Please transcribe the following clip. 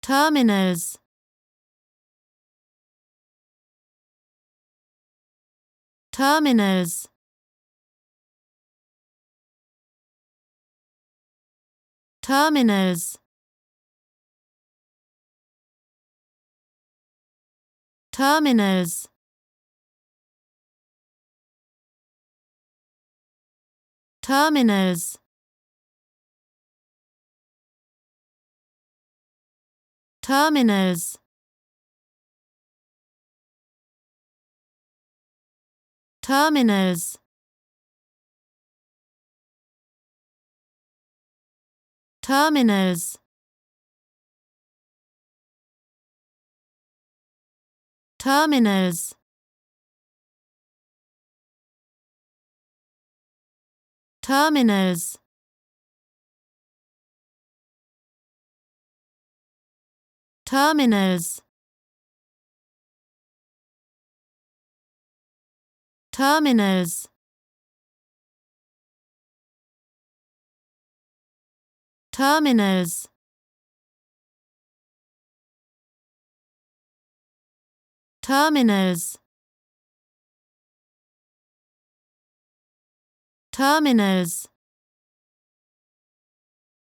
terminals, terminals, terminals, terminals, terminals, terminals, terminals, terminals, terminals, terminals, terminals, terminals, terminals, terminals, terminals,